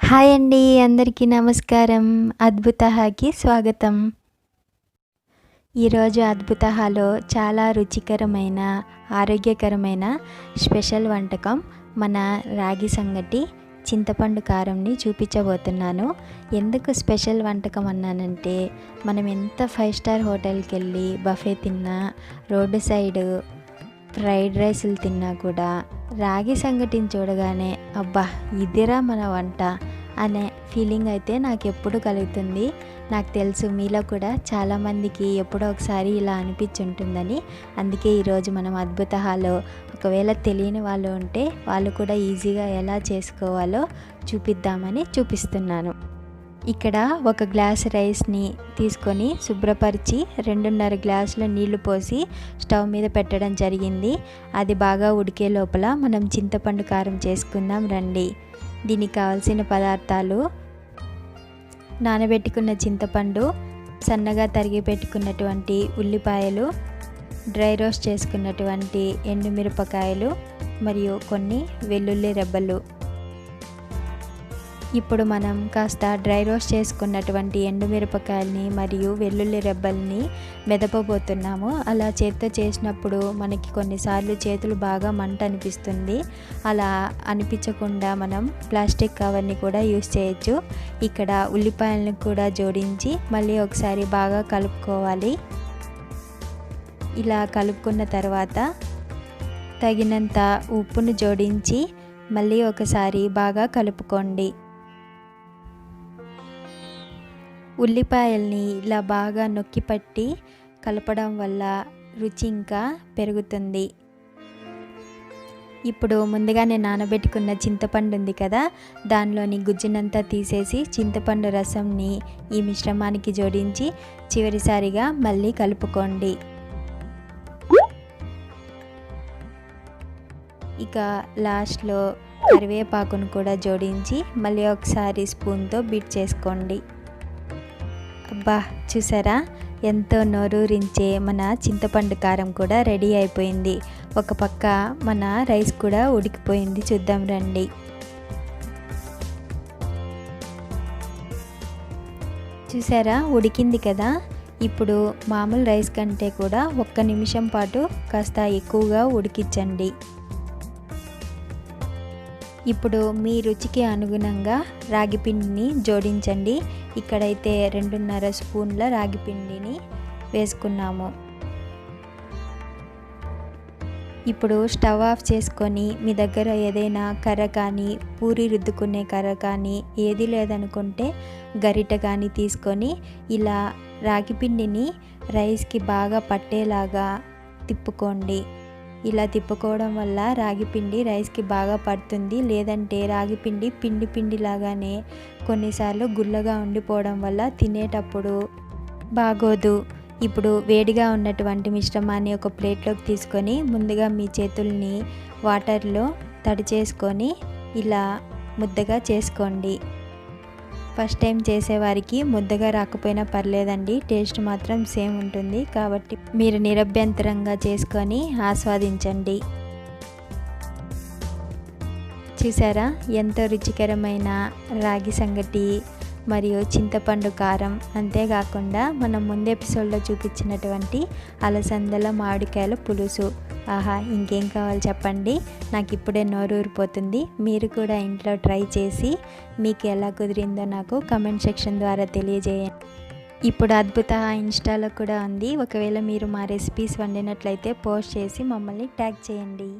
Hi అండి, అందరికీ నమస్కారం. అద్భుతహాకి స్వాగతం. ఈరోజు అద్భుతహాలో చాలా రుచికరమైన, ఆరోగ్యకరమైన స్పెషల్ వంటకం మన రాగి సంగటి చింతపండు కారంని చూపించబోతున్నాను. ఎందుకు స్పెషల్ వంటకం అన్నానంటే, మనం ఎంత 5 స్టార్ హోటల్కి వెళ్ళి బఫే తిన్నా, రోడ్డు సైడ్ ఫ్రైడ్ రైసులు తిన్నా కూడా రాగి సంగటిని చూడగానే అబ్బా ఇదిరా మన వంట అనే ఫీలింగ్ అయితే నాకు ఎప్పుడు కలుగుతుంది. నాకు తెలుసు మీలో కూడా చాలామందికి ఎప్పుడో ఒకసారి ఇలా అనిపించుంటుందని. అందుకే ఈరోజు మనం అద్భుతహాలో ఒకవేళ తెలియని వాళ్ళు ఉంటే వాళ్ళు కూడా ఈజీగా ఎలా చేసుకోవాలో చూపిద్దామని చూపిస్తున్నాను. ఇక్కడ ఒక గ్లాస్ రైస్ని తీసుకొని శుభ్రపరిచి 2.5 గ్లాసుల నీళ్లు పోసి స్టవ్ మీద పెట్టడం జరిగింది. అది బాగా ఉడికే లోపల మనం చింతపండు కారం చేసుకుందాం రండి. దీనికి కావాల్సిన పదార్థాలు: నానబెట్టుకున్న చింతపండు, సన్నగా తరిగి పెట్టుకున్నటువంటి ఉల్లిపాయలు, డ్రై రోస్ట్ చేసుకున్నటువంటి ఎండుమిరపకాయలు మరియు కొన్ని వెల్లుల్లి రెబ్బలు. ఇప్పుడు మనం కాస్త డ్రై రోస్ట్ చేసుకున్నటువంటి ఎండుమిరపకాయలని మరియు వెల్లుల్లి రెబ్బల్ని మెదపబోతున్నాము. అలా చేత్తో చేసినప్పుడు మనకి కొన్నిసార్లు చేతులు బాగా మంట అనిపిస్తుంది. అలా అనిపించకుండా మనం ప్లాస్టిక్ కవర్ని కూడా యూస్ చేయొచ్చు. ఇక్కడ ఉల్లిపాయలను కూడా జోడించి మళ్ళీ ఒకసారి బాగా కలుపుకోవాలి. ఇలా కలుపుకున్న తర్వాత తగినంత ఉప్పును జోడించి మళ్ళీ ఒకసారి బాగా కలుపుకోండి. ఉల్లిపాయల్ని ఇలా బాగా నొక్కిపట్టి కలపడం వల్ల రుచి ఇంకా పెరుగుతుంది. ఇప్పుడు ముందుగానే నానబెట్టుకున్న చింతపండు ఉంది కదా, దానిలోని గుజ్జునంతా తీసేసి చింతపండు రసంని ఈ మిశ్రమానికి జోడించి చివరిసారిగా మళ్ళీ కలుపుకోండి. ఇక లాస్ట్లో కరివేపాకును కూడా జోడించి మళ్ళీ ఒకసారి స్పూన్తో బీట్ చేసుకోండి. అబ్బా చూసారా, ఎంతో నోరూరించే మన చింతపండు కారం కూడా రెడీ అయిపోయింది. ఒక పక్క మన రైస్ కూడా ఉడికిపోయింది. చూద్దాం రండి. చూసారా, ఉడికింది కదా. ఇప్పుడు మామూలు రైస్ కంటే కూడా 1 నిమిషం పాటు కాస్త ఎక్కువగా ఉడికించండి. ఇప్పుడు మీ రుచికి అనుగుణంగా రాగిపిండిని జోడించండి. ఇక్కడైతే 2.5 స్పూన్ల రాగిపిండిని వేసుకున్నాము. ఇప్పుడు స్టవ్ ఆఫ్ చేసుకొని మీ దగ్గర ఏదైనా కర్ర కానీ, పూరి రుద్దుకునే కర్ర కానీ ఏది లేదనుకుంటే గరిటె కానీ తీసుకొని ఇలా రాగిపిండిని రైస్కి బాగా పట్టేలాగా తిప్పుకోండి. ఇలా తిప్పుకోవడం వల్ల రాగిపిండి రైస్కి బాగా పడుతుంది. లేదంటే రాగిపిండి పిండి లాగానే కొన్నిసార్లు గుల్లగా ఉండిపోవడం వల్ల తినేటప్పుడు బాగోదు. ఇప్పుడు వేడిగా ఉన్నటువంటి మిశ్రమాన్ని ఒక ప్లేట్లోకి తీసుకొని ముందుగా మీ చేతుల్ని వాటర్లో తడి చేసుకొని ఇలా ముద్దగా చేసుకోండి. ఫస్ట్ టైం చేసేవారికి ముద్దగా రాకపోయినా పర్లేదండి, టేస్ట్ మాత్రం సేమ్ ఉంటుంది. కాబట్టి మీరు నిరభ్యంతరంగా చేసుకొని ఆస్వాదించండి. చూసారా, ఎంతో రుచికరమైన రాగి సంగటి మరియు చింతపండు కారం. అంతేకాకుండా మనం ముందు ఎపిసోడ్లో చూపించినటువంటి అలసందల మామిడికాయల పులుసు. ఆహా, ఇంకేం కావాలి చెప్పండి. నాకు ఇప్పుడే నోరు ఊరిపోతుంది. మీరు కూడా ఇంట్లో ట్రై చేసి మీకు ఎలా కుదిరిందో నాకు కమెంట్ సెక్షన్ ద్వారా తెలియజేయండి. ఇప్పుడు అద్భుత ఇన్స్టాలో కూడా ఉంది. ఒకవేళ మీరు మా రెసిపీస్ వండినట్లయితే పోస్ట్ చేసి మమ్మల్ని ట్యాగ్ చేయండి.